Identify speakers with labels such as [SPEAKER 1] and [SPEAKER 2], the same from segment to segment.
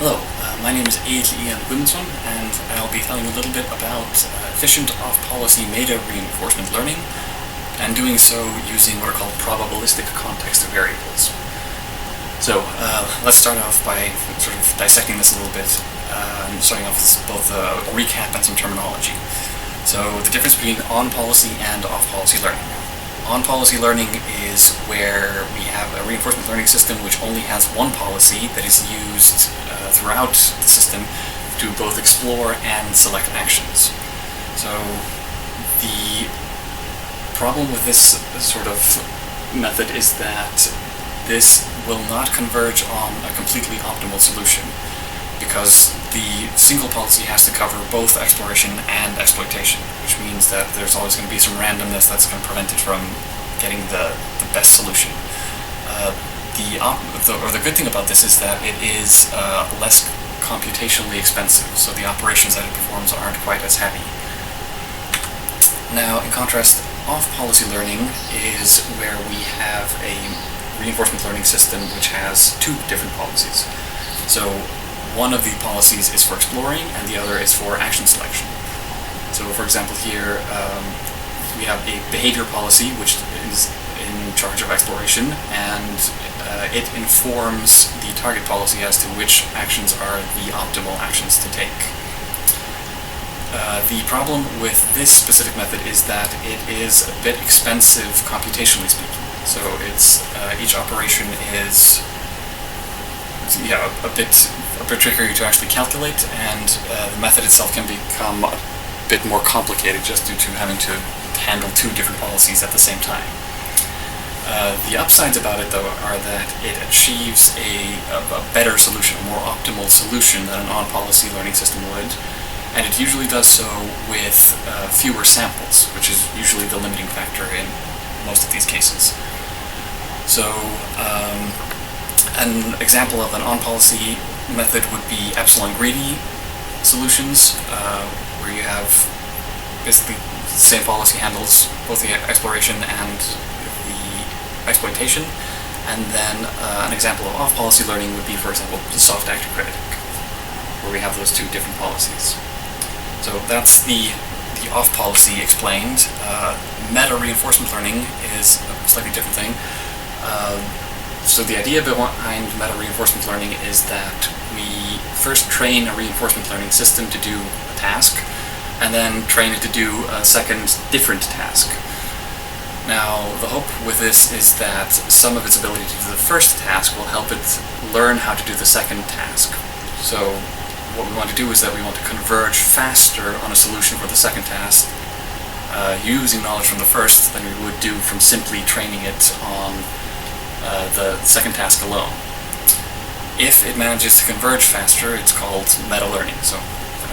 [SPEAKER 1] Hello, my name is Ian Gudmundsson, and I'll be telling you a little bit about efficient off-policy meta reinforcement learning, and doing so using what are called probabilistic context variables. So let's start off by sort of dissecting this a little bit, starting off with both a recap and some terminology. So the difference between on-policy and off-policy learning. On-policy learning is where we have a reinforcement learning system which only has one policy that is used throughout the system to both explore and select actions. So the problem with this sort of method is that this will not converge on a completely optimal solution, because the single policy has to cover both exploration and exploitation, which means that there's always going to be some randomness that's going to prevent it from getting the best solution. The good thing about this is that it is less computationally expensive, so the operations that it performs aren't quite as heavy. Now, in contrast, off-policy learning is where we have a reinforcement learning system which has two different policies. So one of the policies is for exploring, and the other is for action selection. So, for example, here we have a behavior policy which is in charge of exploration, and it informs the target policy as to which actions are the optimal actions to take. The problem with this specific method is that it is a bit expensive computationally speaking. So it's each operation is a bit trickier to actually calculate, and the method itself can become a bit more complicated just due to having to handle two different policies at the same time. The upsides about it, though, are that it achieves a better solution, a more optimal solution than an on-policy learning system would, and it usually does so with fewer samples, which is usually the limiting factor in most of these cases. So, an example of an on-policy method would be epsilon-greedy solutions, where you have basically the same policy handles both the exploration and the exploitation. And then an example of off-policy learning would be, for example, the soft actor critic, where we have those two different policies. So that's the off-policy explained. Meta-reinforcement learning is a slightly different thing. So the idea behind meta-reinforcement learning is that we first train a reinforcement learning system to do a task, and then train it to do a second different task. Now, the hope with this is that some of its ability to do the first task will help it learn how to do the second task. So what we want to do is that we want to converge faster on a solution for the second task, using knowledge from the first than we would do from simply training it on the second task alone. If it manages to converge faster, it's called meta-learning. So,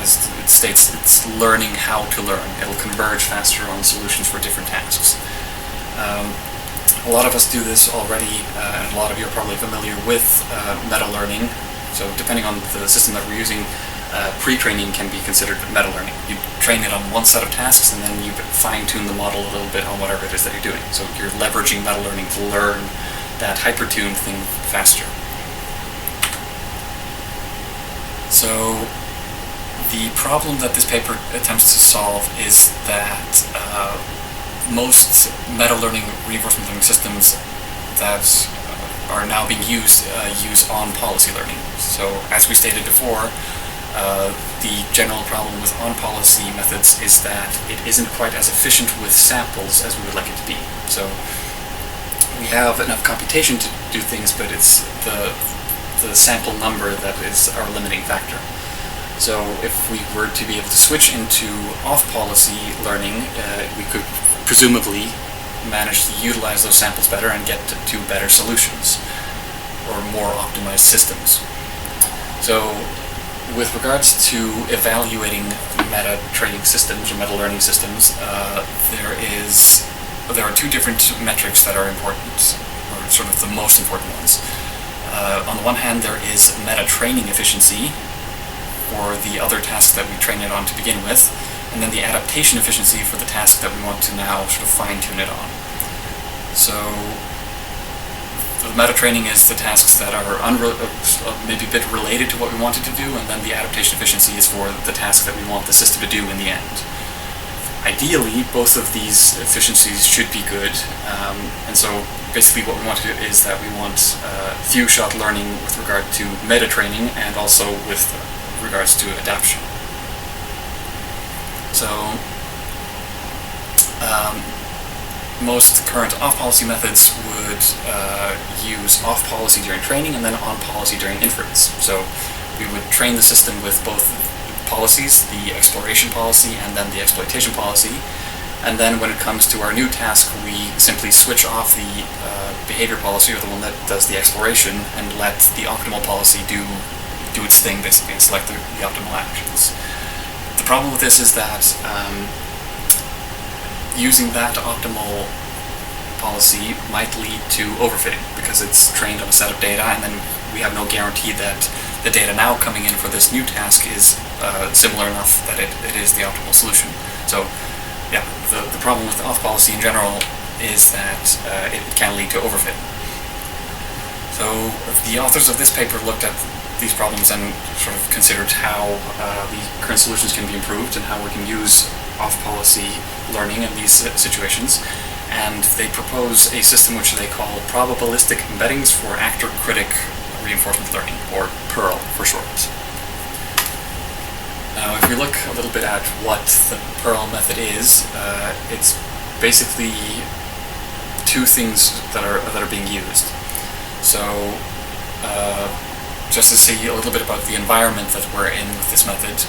[SPEAKER 1] as it states, it's learning how to learn. It'll converge faster on solutions for different tasks. A lot of us do this already, and a lot of you are probably familiar with meta-learning. So, depending on the system that we're using, pre-training can be considered meta-learning. You train it on one set of tasks, and then you fine-tune the model a little bit on whatever it is that you're doing. So you're leveraging meta-learning to learn that hyper-tuned thing faster. So the problem that this paper attempts to solve is that most meta-learning reinforcement learning systems that are now being used use on-policy learning. So as we stated before, the general problem with on-policy methods is that it isn't quite as efficient with samples as we would like it to be. So we have enough computation to do things, but it's the sample number that is our limiting factor. So if we were to be able to switch into off-policy learning, we could presumably manage to utilize those samples better and get to better solutions, or more optimized systems. So with regards to evaluating meta-training systems or meta-learning systems, there are two different metrics that are important, or sort of the most important ones. On the one hand, there is meta-training efficiency for the other task that we train it on to begin with, and then the adaptation efficiency for the task that we want to now sort of fine-tune it on. So the meta-training is the tasks that are maybe a bit related to what we wanted to do, and then the adaptation efficiency is for the task that we want the system to do in the end. Ideally, both of these efficiencies should be good, and so basically what we want to do is that we want few-shot learning with regard to meta-training and also with regards to adaptation. So most current off-policy methods would use off-policy during training and then on-policy during inference. So we would train the system with both policies, the exploration policy and then the exploitation policy, and then when it comes to our new task, we simply switch off the behavior policy, or the one that does the exploration, and let the optimal policy do its thing, basically, and select the optimal actions. The problem with this is that using that optimal policy might lead to overfitting, because it's trained on a set of data, and then we have no guarantee that the data now coming in for this new task is similar enough that it is the optimal solution. So yeah, the problem with off-policy in general is that it can lead to overfitting. So the authors of this paper looked at these problems and sort of considered how the current solutions can be improved and how we can use off-policy learning in these situations, and they propose a system which they call Probabilistic Embeddings for Actor-Critic Reinforcement Learning, or PEARL for short. Now, if we look a little bit at what the PEARL method is, it's basically two things that are being used. So, just to see a little bit about the environment that we're in with this method,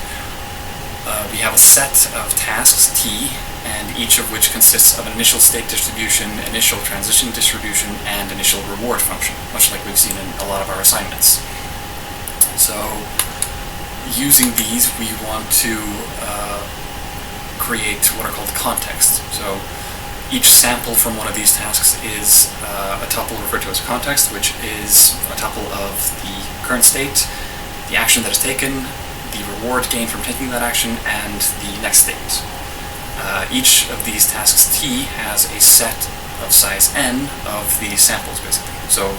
[SPEAKER 1] we have a set of tasks, T, and each of which consists of an initial state distribution, initial transition distribution, and initial reward function, much like we've seen in a lot of our assignments. So, using these, we want to create what are called contexts. So, each sample from one of these tasks is a tuple referred to as context, which is a tuple of the current state, the action that is taken, the reward gained from taking that action, and the next state. Each of these tasks T has a set of size n of the samples, basically. So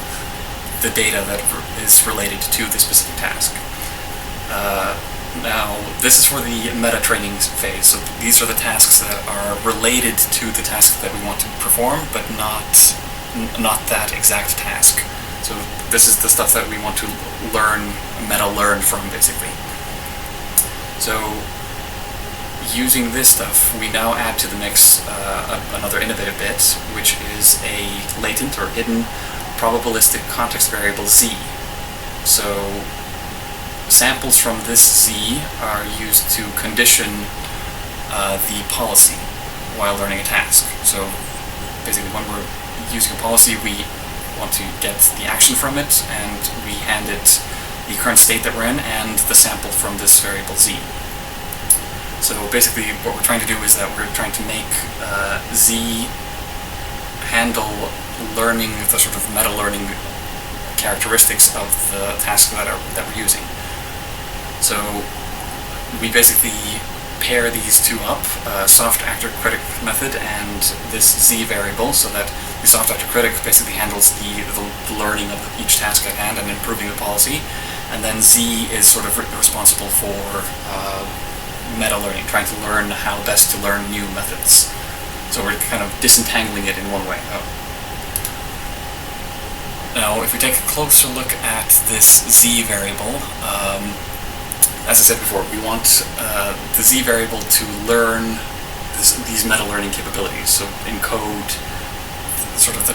[SPEAKER 1] the data that is related to the specific task. Now, this is for the meta-training phase, so these are the tasks that are related to the task that we want to perform, but not that exact task. So this is the stuff that we want to meta-learn from, basically. So, using this stuff, we now add to the mix another innovative bit, which is a latent or hidden probabilistic context variable z. So, samples from this z are used to condition the policy while learning a task. So basically, when we're using a policy, we want to get the action from it, and we hand it the current state that we're in and the sample from this variable z. So basically, what we're trying to do is that we're trying to make z handle learning the sort of meta-learning characteristics of the task that we're using. So we basically pair these two up, soft actor-critic method and this z variable, so that the soft actor-critic basically handles the learning of each task at hand and improving the policy, and then z is sort of responsible for meta-learning, trying to learn how best to learn new methods. So we're kind of disentangling it in one way. Now, if we take a closer look at this z variable, as I said before, we want the z variable to learn these meta-learning capabilities, so encode sort of the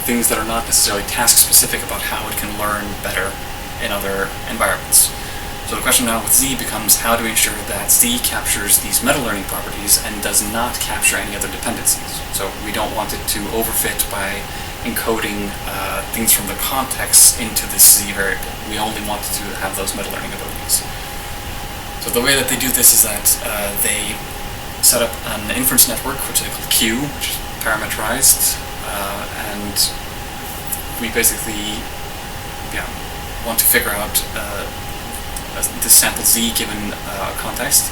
[SPEAKER 1] things that are not necessarily task-specific about how it can learn better in other environments. So the question now with z becomes how do we ensure that z captures these meta-learning properties and does not capture any other dependencies. So we don't want it to overfit by encoding things from the context into this z variable. We only want to have those meta-learning abilities. So the way that they do this is that they set up an inference network, which they call Q, which is parameterized, and we basically want to figure out this sample z given context,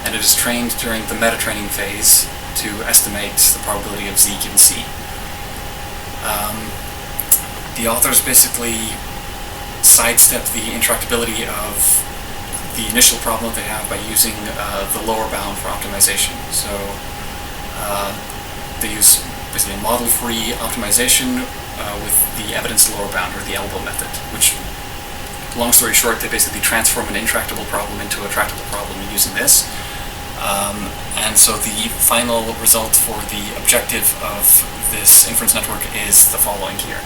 [SPEAKER 1] and it is trained during the meta-training phase to estimate the probability of z given c. the authors basically sidestep the intractability of the initial problem that they have by using the lower bound for optimization. So they use basically a model-free optimization with the evidence lower bound, or the elbow method, which, long story short, they basically transform an intractable problem into a tractable problem using this. And so the final result for the objective of this inference network is the following here.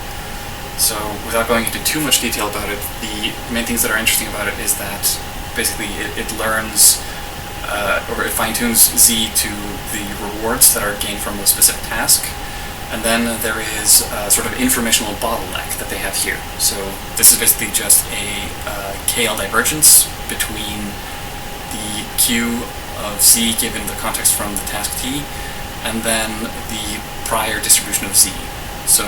[SPEAKER 1] So without going into too much detail about it, the main things that are interesting about it is that basically it learns or it fine-tunes Z to the rewards that are gained from a specific task. And then there is a sort of informational bottleneck that they have here. So this is basically just a KL divergence between the Q of Z given the context from the task T, and then the prior distribution of Z. So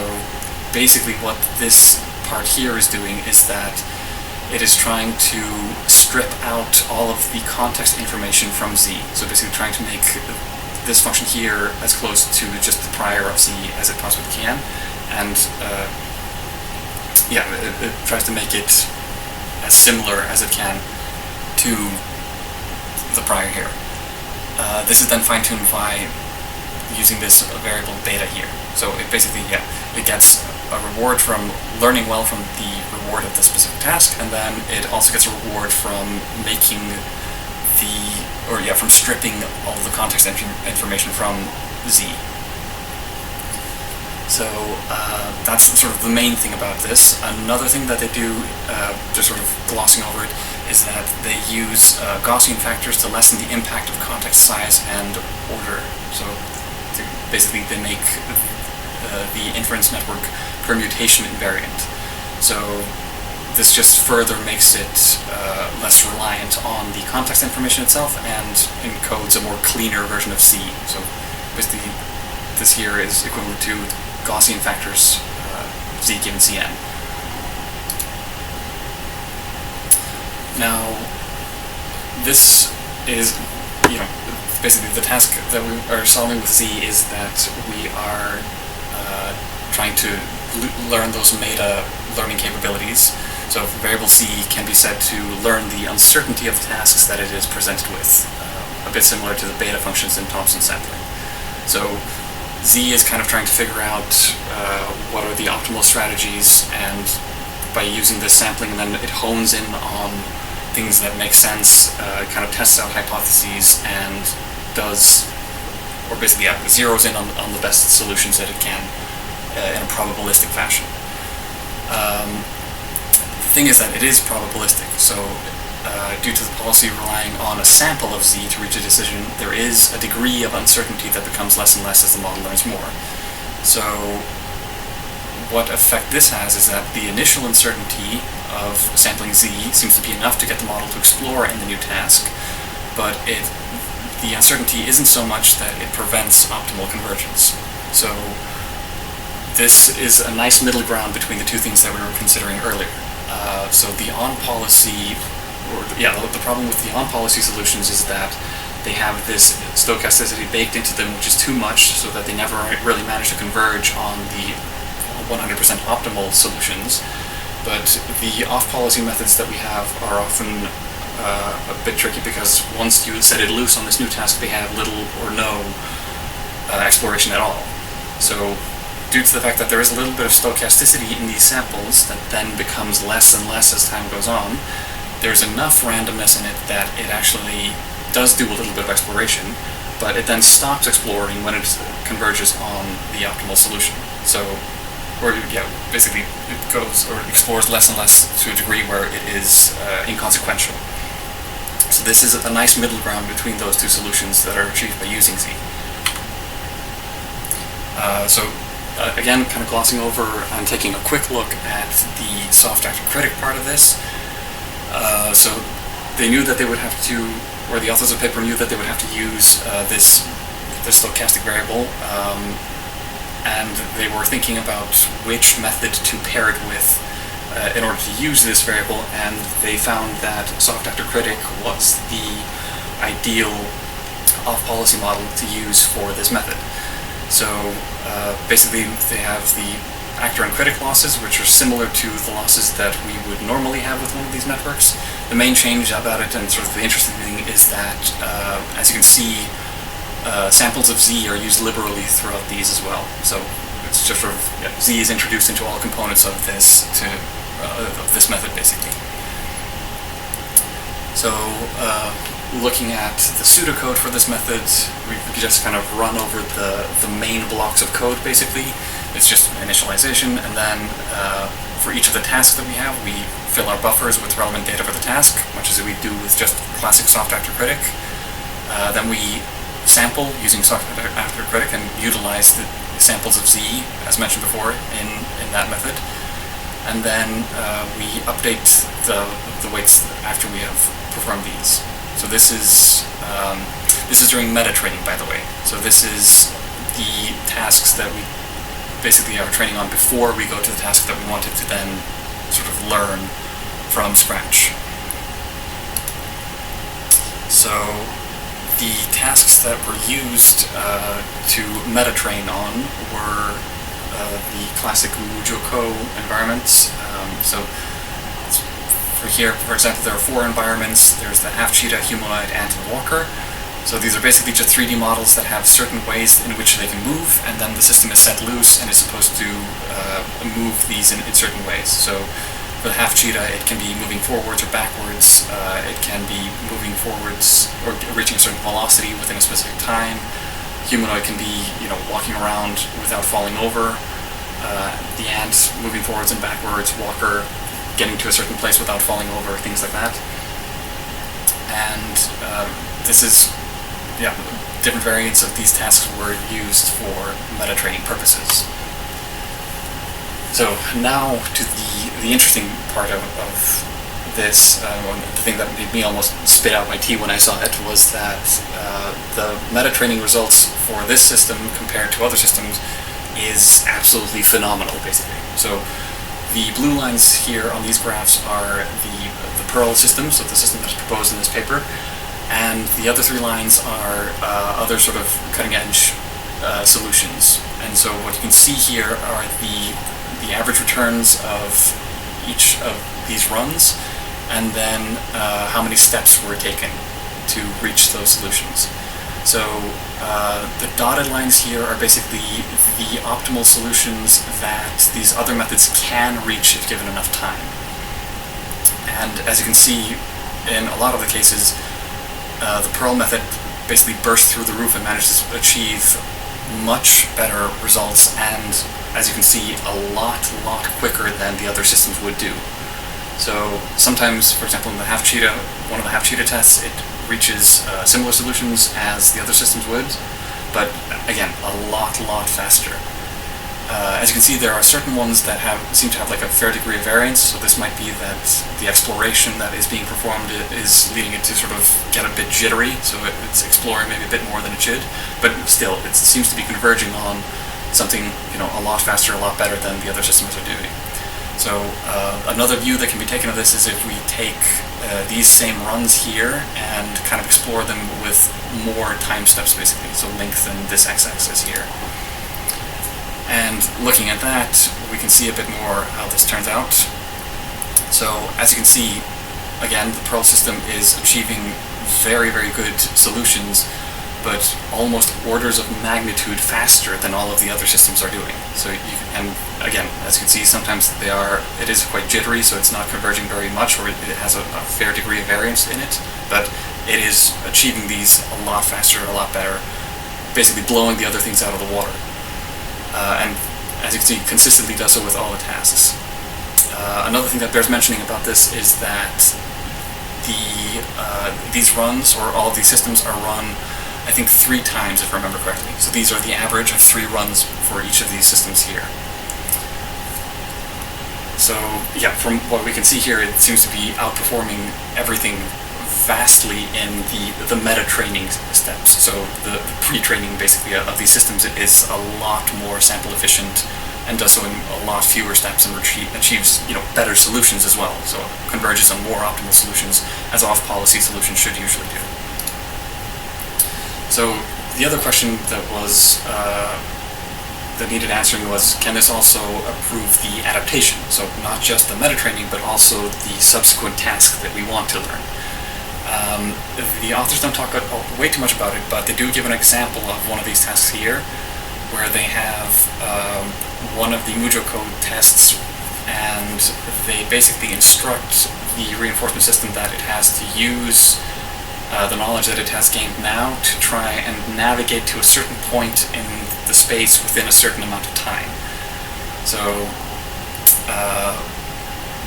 [SPEAKER 1] basically what this part here is doing is that it is trying to strip out all of the context information from Z. So basically trying to make this function here as close to just the prior of Z as it possibly can, and it tries to make it as similar as it can to the prior here. This is then fine-tuned by using this variable beta here. So it basically, it gets a reward from learning well from the reward of the specific task, and then it also gets a reward from making from stripping all the context information from Z. So that's sort of the main thing about this. Another thing that they do, just sort of glossing over it, is that they use Gaussian factors to lessen the impact of context size and order. So basically they make the inference network permutation invariant. So this just further makes it less reliant on the context information itself and encodes a more cleaner version of C. So basically this here is equivalent to Gaussian factors Z given Cn. Now this is, basically the task that we are solving with Z is that we are trying to learn those meta learning capabilities. So variable C can be said to learn the uncertainty of the tasks that it is presented with, a bit similar to the beta functions in Thompson sampling. So Z is kind of trying to figure out what are the optimal strategies, and by using this sampling, and then it hones in on things that make sense, kind of tests out hypotheses, and zeroes in on the best solutions that it can in a probabilistic fashion. The thing is that it is probabilistic, so due to the policy relying on a sample of Z to reach a decision, there is a degree of uncertainty that becomes less and less as the model learns more. So what effect this has is that the initial uncertainty of sampling Z seems to be enough to get the model to explore in the new task, but the uncertainty isn't so much that it prevents optimal convergence. So this is a nice middle ground between the two things that we were considering earlier. So the on-policy, the problem with the on-policy solutions is that they have this stochasticity baked into them, which is too much, so that they never really manage to converge on the 100% optimal solutions. But the off-policy methods that we have are often a bit tricky, because once you set it loose on this new task, they have little or no exploration at all. So due to the fact that there is a little bit of stochasticity in these samples that then becomes less and less as time goes on, there's enough randomness in it that it actually does do a little bit of exploration, but it then stops exploring when it converges on the optimal solution. So, basically it goes or explores less and less to a degree where it is inconsequential. So this is a nice middle ground between those two solutions that are achieved by using Z. Again, kind of glossing over and taking a quick look at the soft actor critic part of this. So they knew that they would have to, or the authors of the paper knew that they would have to use this stochastic variable, and they were thinking about which method to pair it with in order to use this variable, and they found that soft actor critic was the ideal off-policy model to use for this method. So basically they have the actor and critic losses, which are similar to the losses that we would normally have with one of these networks. The main change about it, and sort of the interesting thing, is that, as you can see, samples of Z are used liberally throughout these as well. So it's just sort of, Z is introduced into all components of this method, basically. So looking at the pseudocode for this method, we just kind of run over the main blocks of code, basically. It's just initialization, and then for each of the tasks that we have, we fill our buffers with relevant data for the task, much as we do with just classic soft actor critic. Then we sample using soft actor critic and utilize the samples of Z, as mentioned before, in that method. And then we update the weights after we have performed these. So this is during meta training, by the way. So this is the tasks that we basically are training on before we go to the tasks that we wanted to then sort of learn from scratch. So the tasks that were used to meta train on were the classic Wujoko environments. So for here, for example, there are 4 environments. There's the half-cheetah, humanoid, ant, and walker. So these are basically just 3D models that have certain ways in which they can move, and then the system is set loose and is supposed to move these in certain ways. So for the half-cheetah, it can be moving forwards or backwards. It can be moving forwards or reaching a certain velocity within a specific time. Humanoid can be, walking around without falling over. The ant moving forwards and backwards. Walker getting to a certain place without falling over. Things like that. And this is, different variants of these tasks were used for meta training purposes. So now to the interesting part of this, the thing that made me almost spit out my tea when I saw it, was that the meta training results for this system compared to other systems is absolutely phenomenal, basically. So the blue lines here on these graphs are the Perl system, so the system that's proposed in this paper, and the other 3 lines are other sort of cutting-edge solutions. And so what you can see here are the average returns of each of these runs, and then how many steps were taken to reach those solutions. So the dotted lines here are basically the optimal solutions that these other methods can reach if given enough time. And as you can see, in a lot of the cases, the Perl method basically bursts through the roof and manages to achieve much better results, and as you can see, a lot quicker than the other systems would do. So sometimes, for example, in the half-cheetah, one of the half-cheetah tests, it reaches similar solutions as the other systems would, but again, a lot faster. As you can see, there are certain ones that seem to have like a fair degree of variance, so this might be that the exploration that is being performed is leading it to sort of get a bit jittery, so it's exploring maybe a bit more than it should, but still, it seems to be converging on something, a lot faster, a lot better than the other systems are doing. So another view that can be taken of this is if we take these same runs here and kind of explore them with more time steps, basically, so lengthen this x-axis here. And looking at that, we can see a bit more how this turns out. So as you can see, again, the Perl system is achieving very good solutions, but almost orders of magnitude faster than all of the other systems are doing. So and again, as you can see, sometimes it is quite jittery, so it's not converging very much, or it has a fair degree of variance in it, but it is achieving these a lot faster, a lot better, basically blowing the other things out of the water. And as you can see, consistently does so with all the tasks. Another thing that bears mentioning about this is that these runs, or all of these systems, are run, I think, 3 times, if I remember correctly. So these are the average of 3 runs for each of these systems here. So yeah, from what we can see here, it seems to be outperforming everything vastly in the meta training steps. So the pre-training basically of these systems is a lot more sample efficient and does so in a lot fewer steps and achieves better solutions as well. So converges on more optimal solutions, as off-policy solutions should usually do. So the other question that was that needed answering was, can this also approve the adaptation? So not just the meta-training, but also the subsequent task that we want to learn. The authors don't talk way too much about it, but they do give an example of one of these tasks here, where they have one of the Mujo code tests, and they basically instruct the reinforcement system that it has to use the knowledge that it has gained now to try and navigate to a certain point in the space within a certain amount of time. So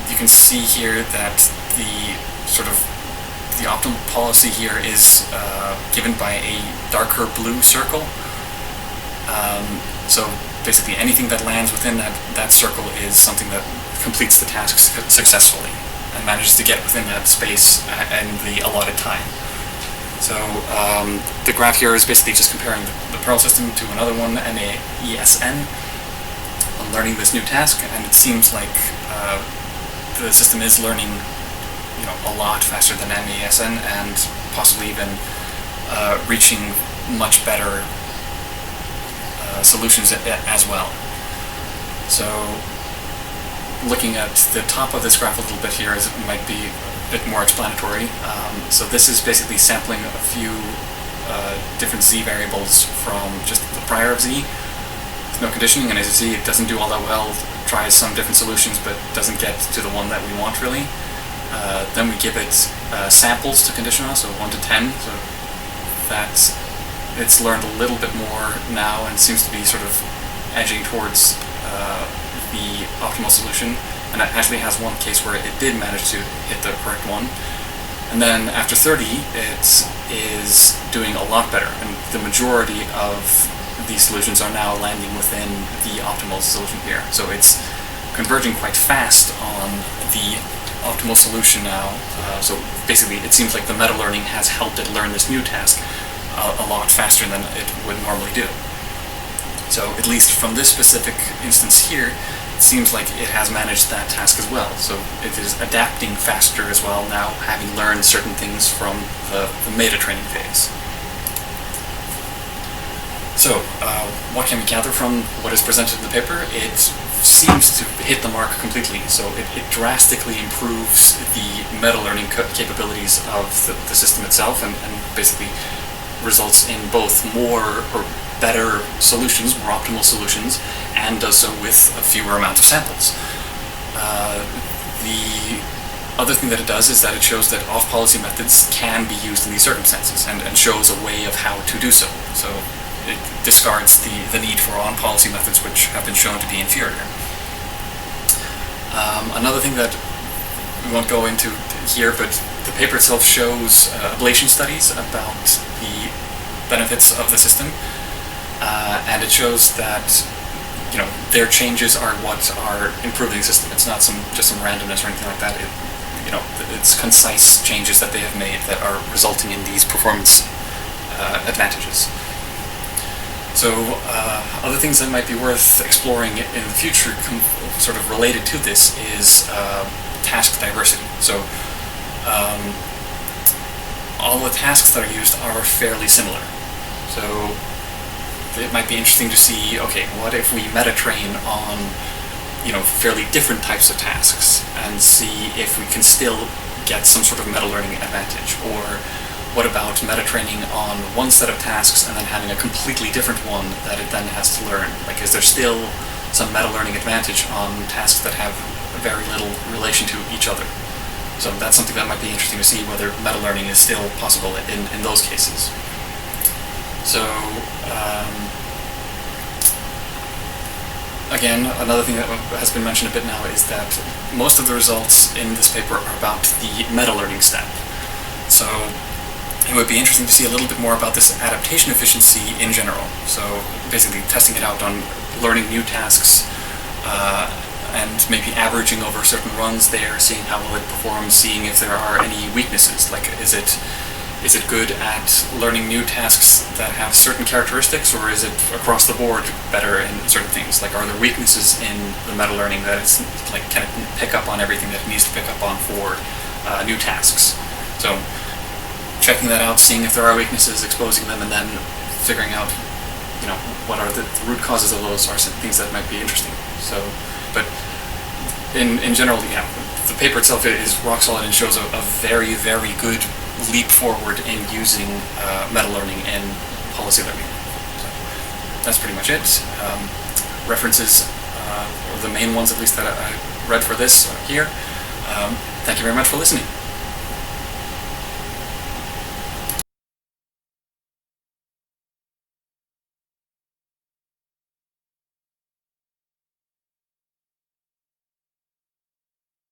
[SPEAKER 1] you can see here that the optimal policy here is given by a darker blue circle. So basically anything that lands within that circle is something that completes the task successfully and manages to get within that space and the allotted time. So the graph here is basically just comparing the Perl system to another one, MESN, on learning this new task, and it seems like the system is learning a lot faster than MESN, and possibly even reaching much better solutions as well. So looking at the top of this graph a little bit here might be a bit more explanatory. So this is basically sampling a few different z variables from just the prior of z. There's no conditioning, and as you see, it doesn't do all that well. It tries some different solutions, but doesn't get to the one that we want really. Then we give it samples to condition on, so 1 to 10. So that's it's learned a little bit more now and seems to be sort of edging towards the optimal solution. And it actually has one case where it did manage to hit the correct one. And then after 30, it is doing a lot better, and the majority of these solutions are now landing within the optimal solution here. So it's converging quite fast on the optimal solution now. So basically, it seems like the meta-learning has helped it learn this new task a lot faster than it would normally do. So at least from this specific instance here, it seems like it has managed that task as well. So it is adapting faster as well now, having learned certain things from the meta training phase. So what can we gather from what is presented in the paper? It seems to hit the mark completely. So it drastically improves the meta-learning capabilities of the system itself, and basically results in both more or better solutions, more optimal solutions, and does so with a fewer amount of samples. The other thing that it does is that it shows that off-policy methods can be used in these circumstances, and shows a way of how to do so. So it discards the need for on-policy methods, which have been shown to be inferior. Another thing that we won't go into here, but the paper itself shows ablation studies about the benefits of the system, and it shows that their changes are what are improving the system. It's not just some randomness or anything like that. It's concise changes that they have made that are resulting in these performance advantages. So other things that might be worth exploring in the future, sort of related to this, is task diversity. So all the tasks that are used are fairly similar. So it might be interesting to see, okay, what if we meta-train on fairly different types of tasks and see if we can still get some sort of meta-learning advantage? Or what about meta-training on one set of tasks and then having a completely different one that it then has to learn? Like, is there still some meta-learning advantage on tasks that have very little relation to each other? So that's something that might be interesting to see, whether meta-learning is still possible in those cases. So again, another thing that has been mentioned a bit now is that most of the results in this paper are about the meta-learning step. So it would be interesting to see a little bit more about this adaptation efficiency in general. So basically testing it out on learning new tasks, and maybe averaging over certain runs there, seeing how well it performs, seeing if there are any weaknesses. Like, is it good at learning new tasks that have certain characteristics, or is it across the board better in certain things? Like, are there weaknesses in the meta-learning that it's like, can it pick up on everything that it needs to pick up on for new tasks? So checking that out, seeing if there are weaknesses, exposing them, and then figuring out what are the root causes of those are some things that might be interesting. So, but in general, yeah, the paper itself is rock solid and shows a very, very good leap forward in using meta-learning in policy learning. So that's pretty much it. References, or the main ones at least that I read for this here. Thank you very much for listening.